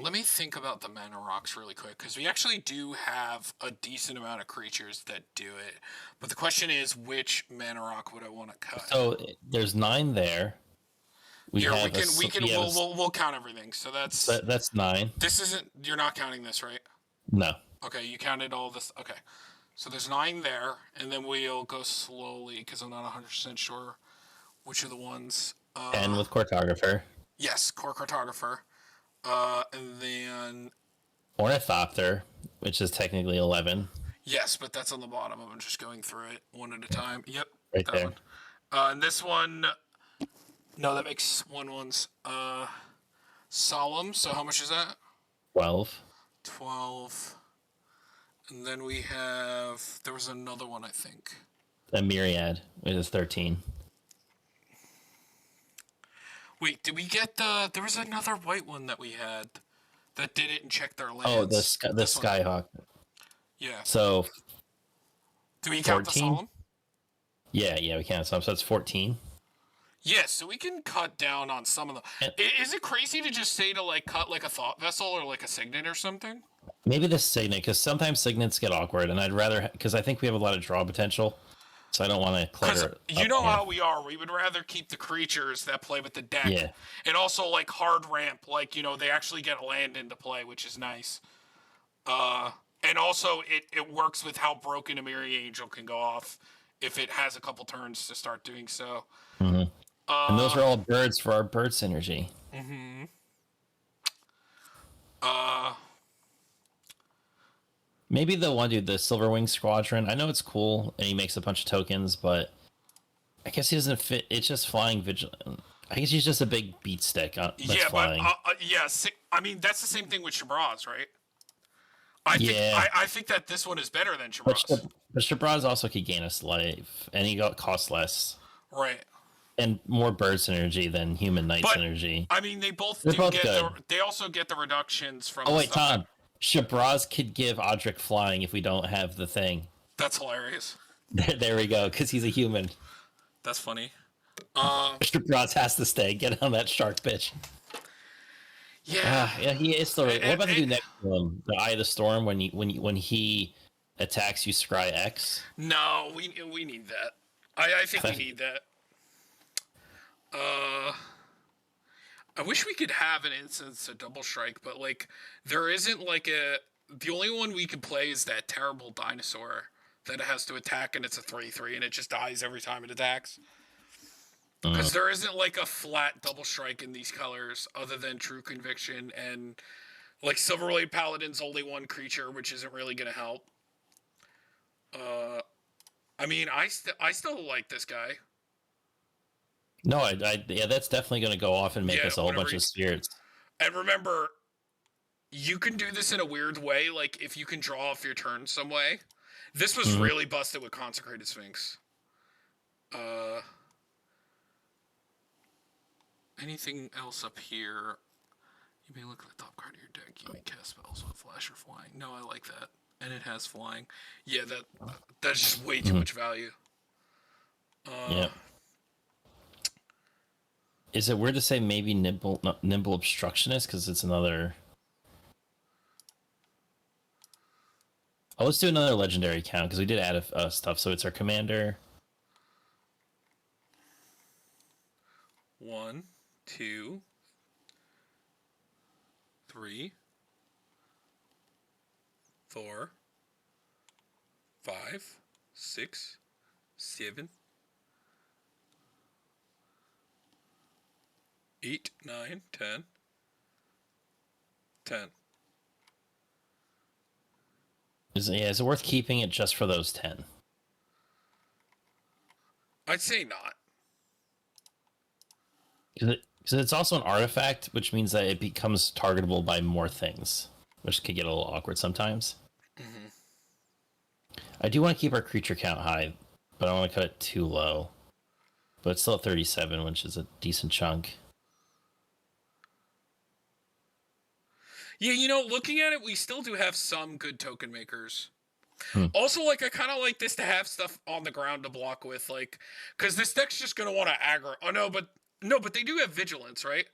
Let me think about the mana rocks really quick, because we actually do have a decent amount of creatures that do it. But the question is, which mana rock would I want to cut? So there's 9 there. We'll count everything. So that's 9. This isn't. You're not counting this, right? No. Okay, you counted all this. Okay, so there's 9 there, and then we'll go slowly because I'm not 100% sure which are the ones. 10 with Cartographer. Yes, Core Cartographer. And then Ornithopter, which is technically 11. Yes, but that's on the bottom. I'm just going through it one at a time. Yep, right that there. one. And this one, no, that makes ones. Solemn. So how much is that? 12. 12. And then we have. There was another one, I think. A Myriad, which is 13. Wait, did we get the? There was another white one that we had that didn't check their lands. Oh, the Skyhawk. Yeah. So. Do we count 14? The Solemn? Yeah, we can. So it's 14. Yes, so we can cut down on some of them. Is it crazy to just say to like cut like a Thought Vessel or like a Signet or something? Maybe the Signet, because sometimes Signets get awkward, and I'd rather, because I think we have a lot of draw potential. So I don't want to clutter it. You know how we are. We would rather keep the creatures that play with the deck. Yeah. And also, like, hard ramp. Like, you know, they actually get land into play, which is nice. And also, it works with how broken a Mirror Angel can go off if it has a couple turns to start doing so. Mm-hmm. And those are all birds for our bird synergy. Mm-hmm. Maybe the one dude, the Silverwing Squadron. I know it's cool, and he makes a bunch of tokens, but I guess he doesn't fit. It's just flying vigilant. I guess he's just a big beat stick. That's flying. But I mean, that's the same thing with Shabraz, right? I think that this one is better than Shabraz. But Shabraz also could gain us life, and he costs less. Right. And more bird synergy than human knight synergy. I mean, they both they also get the reductions from. Oh wait, Tom. Shabraz could give Audric flying if we don't have the thing. That's hilarious. There we go, because he's a human. That's funny. Shabraz has to stay. Get on that shark, bitch. Yeah. Yeah, he is still. What And, about the and, dude next to him? The Eye of the Storm. When he attacks, you scry X. no, we need that. I think we need that. I wish we could have an instance of double strike, but like there isn't like a. The only one we can play is that terrible dinosaur that has to attack, and it's a 3/3, and it just dies every time it attacks. Because there isn't like a flat double strike in these colors other than True Conviction, and like Silverblade Paladin's only one creature, which isn't really gonna help. I mean, I still like this guy. No, yeah, that's definitely going to go off and make Yeah, us a whole bunch of spirits. And remember, you can do this in a weird way, like if you can draw off your turn some way. This was really busted with Consecrated Sphinx. Anything else up here? You may look at the top card of your deck. You may cast spells with flash or flying. No, I like that. And it has flying. Yeah, that's just way too much value. Yeah. Is it weird to say maybe Nimble Obstructionist because it's another? Oh, let's do another legendary count because we did add stuff. So it's our commander. 1, 2, 3, 4, 5, 6, 7, 8, 9, 10, 10. Is it worth keeping it just for those 10? I'd say not. Because it's also an artifact, which means that it becomes targetable by more things, which could get a little awkward sometimes. I do want to keep our creature count high, but I don't want to cut it too low. But it's still at 37, which is a decent chunk. Yeah, looking at it, we still do have some good token makers. Also, like, I kind of like this to have stuff on the ground to block with, like, because this deck's just going to want to aggro. Oh, no, but they do have Vigilance, right?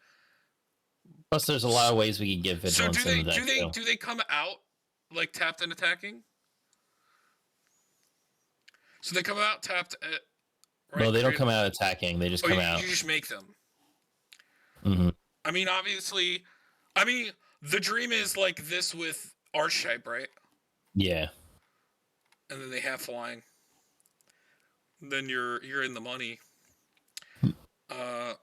Plus, there's a lot of ways we can get Vigilance so in the deck. do they come out, like, tapped and attacking? So they come out tapped at... Right? No, they don't come out attacking. They just come out. You just make them. Mm-hmm. I mean, obviously... the dream is like this with Archetype, right? Yeah. And then they have flying. Then you're in the money. What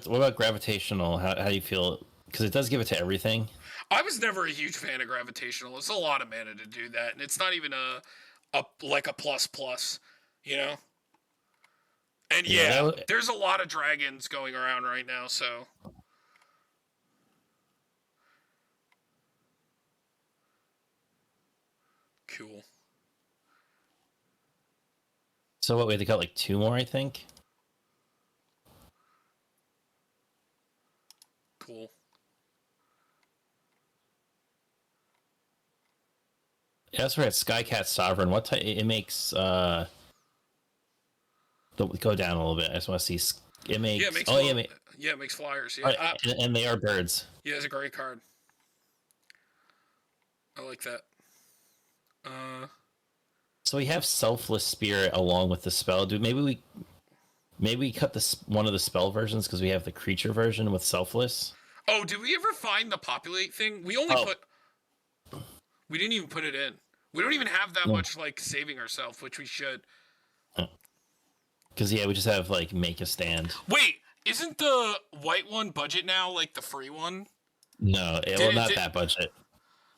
about gravitational? How do you feel? Because it does give it to everything. I was never a huge fan of gravitational. It's a lot of mana to do that, and it's not even a plus, you know. And there's a lot of dragons going around right now, so. Cool. So what, we had to cut like 2 more, I think? Cool. Yeah, that's right. Skycat Sovereign. What type? It makes go down a little bit. I just want to see. It makes. It makes flyers. Yeah, and they are birds. Yeah, it's a great card. I like that. So we have Selfless Spirit along with the spell. Dude, maybe we cut one of the spell versions because we have the creature version with Selfless. Oh, did we ever find the populate thing? We only we didn't even put it in. We don't even have that much like saving ourselves, which we should. Because we just have like make a stand. Wait, isn't the white one budget now like the free one? No, not that budget.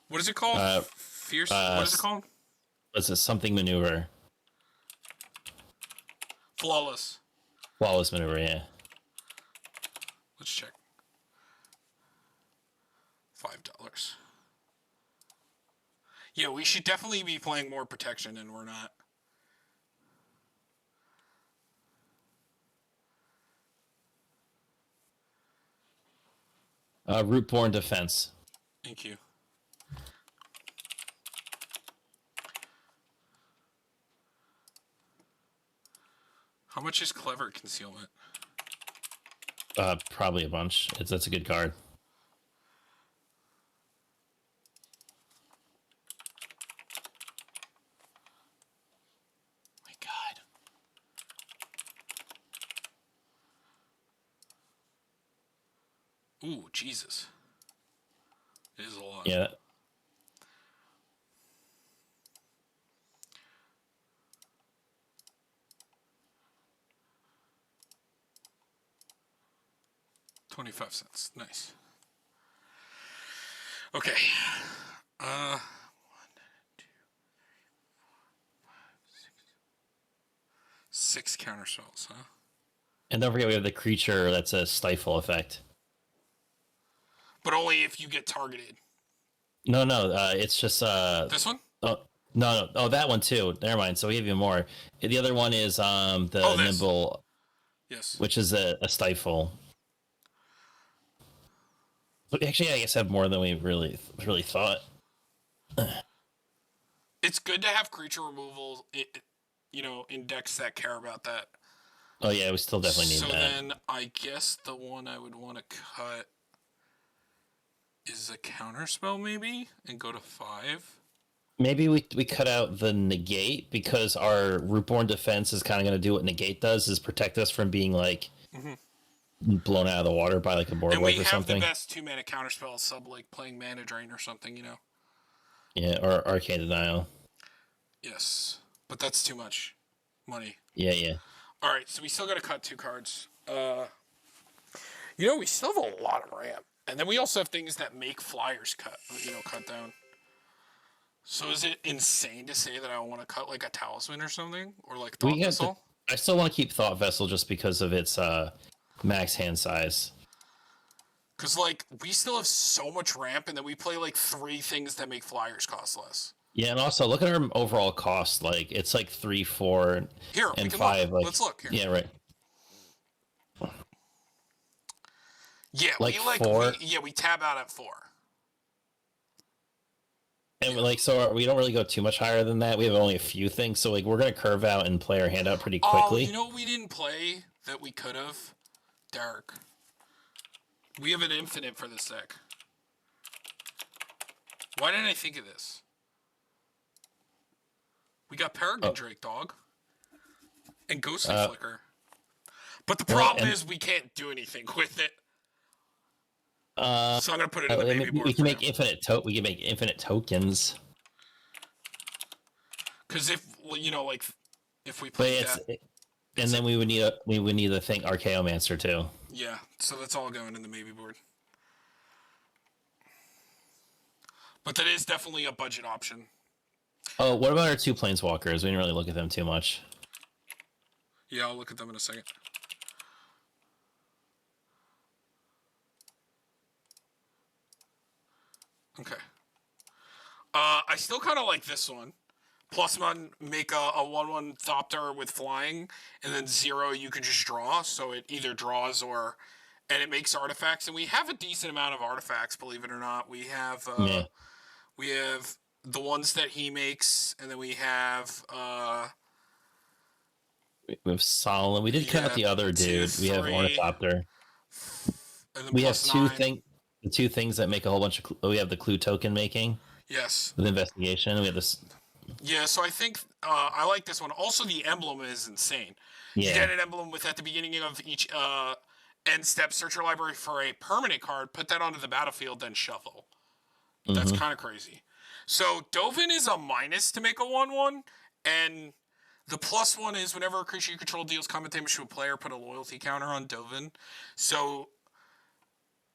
What is it called? Fierce. What is it called? What's it? Something maneuver. Flawless. Flawless maneuver. Yeah. Let's check. $5. Yeah, we should definitely be playing more protection, and we're not. Rootborn Defense. Thank you. How much is Clever Concealment? Probably a bunch. That's a good card. My God. Ooh, Jesus. It is a lot. Yeah. $0.25. Nice. Okay. 1, 2, 6 counter spells, huh? And don't forget we have the creature that's a stifle effect. But only if you get targeted. No, it's just This one? Oh no. Oh, that one too. Never mind. So we have even more. The other one is the nimble, Yes. which is a stifle. But actually, I guess have more than we really thought. It's good to have creature removal, in decks that care about that. Oh yeah, we still definitely need that. So then, I guess the one I would want to cut is a counterspell, maybe, and go to 5. Maybe we cut out the negate because our Rootborn defense is kind of going to do what negate does, is protect us from being like blown out of the water by like a board wipe or something. And we have the best 2-mana counterspell sub, like playing Mana Drain or something, Yeah, or Arcane Denial. Yes, but that's too much money. Yeah. All right, so we still got to cut 2 cards. We still have a lot of ramp, and then we also have things that make flyers cut down. So is it insane to say that I want to cut like a Talisman or something, or like Thought Vessel? I still want to keep Thought Vessel just because of its max hand size. Because we still have so much ramp, and then we play 3 things that make flyers cost less. Yeah, and also look at our overall cost. Like it's 3, 4, here, and 5. Look. Let's look here. Yeah, right. Yeah, 4. We tab out at 4. And we don't really go too much higher than that. We have only a few things, so we're gonna curve out and play our hand out pretty quickly. Oh, you know what we didn't play that we could have? Dark. We have an infinite for this deck. Why didn't I think of this? We got Peregrine Drake, dog. And Ghostly Flicker. But the problem is we can't do anything with it. So I'm gonna put it in the baby board. We can make infinite tokens. Because if we play that, and then we would need a thing Archaeomancer too. Yeah, so that's all going in the baby board. But that is definitely a budget option. Oh, what about our 2 planeswalkers? We didn't really look at them too much. Yeah, I'll look at them in a second. Okay. I still kind of like this one. +1, make a 1/1 Thopter with flying, and then 0 you can just draw, so it either draws and it makes artifacts, and we have a decent amount of artifacts, believe it or not. We have the ones that he makes, and then we have Solid. We did cut out the other dude. We have Ornithopter. And then we have 2 the 2 things that make a whole bunch of. We have the clue token making. Yes. With investigation, we have this. Yeah, so I think I like this one. Also, the emblem is insane. Yeah. You get an emblem at the beginning of each end step. Search your library for a permanent card. Put that onto the battlefield, then shuffle. That's kind of crazy. So Dovin is a minus to make a 1/1, and the +1 is whenever a creature you control deals combat damage to a player, put a loyalty counter on Dovin. So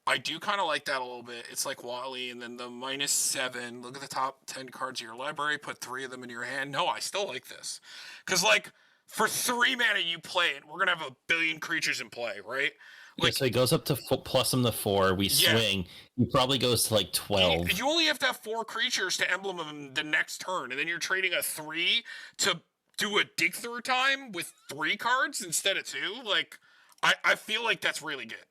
I do kind of like that a little bit. It's like Wally, and then the -7. Look at the top 10 cards of your library. Put 3 of them in your hand. No, I still like this. Because, for 3 mana you play it, we're going to have a billion creatures in play, right? So he goes up to plus him to 4. We swing. He probably goes to 12. You only have to have 4 creatures to emblem him the next turn, and then you're trading a 3 to do a dig through time with 3 cards instead of 2. I feel like that's really good.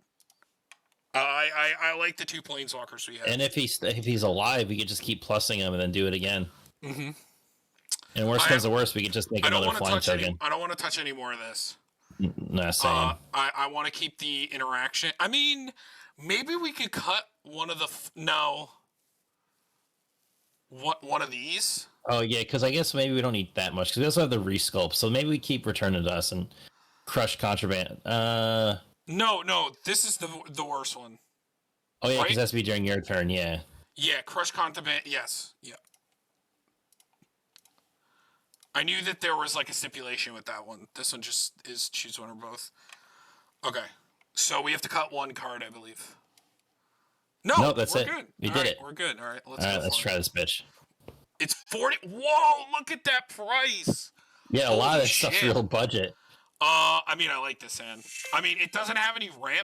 I like the 2 planeswalkers we have. And if he's alive, we could just keep plussing him and then do it again. And worst comes to worst, we could just make another flying token. I don't want to touch any more of this. Not saying. I want to keep the interaction. I mean, maybe we could cut one of the no. What one of these? Oh yeah, because I guess maybe we don't need that much because we also have the resculpt. So maybe we keep Return to Dust and Crush Contraband. No, this is the worst one. Oh yeah, because right? it has to be during your turn. Yeah. Yeah, Crush Contraband. Yes. Yeah. I knew that there was like a stipulation with that one. This one just is choose one or both. Okay. So we have to cut one card, I believe. No, that's we're it. good. We All did right, it. We're good. All right, Let's try this bitch. It's 40. Whoa, look at that price. Yeah, a lot of that stuff's real budget. I mean, I like this hand. I mean, it doesn't have any ramp.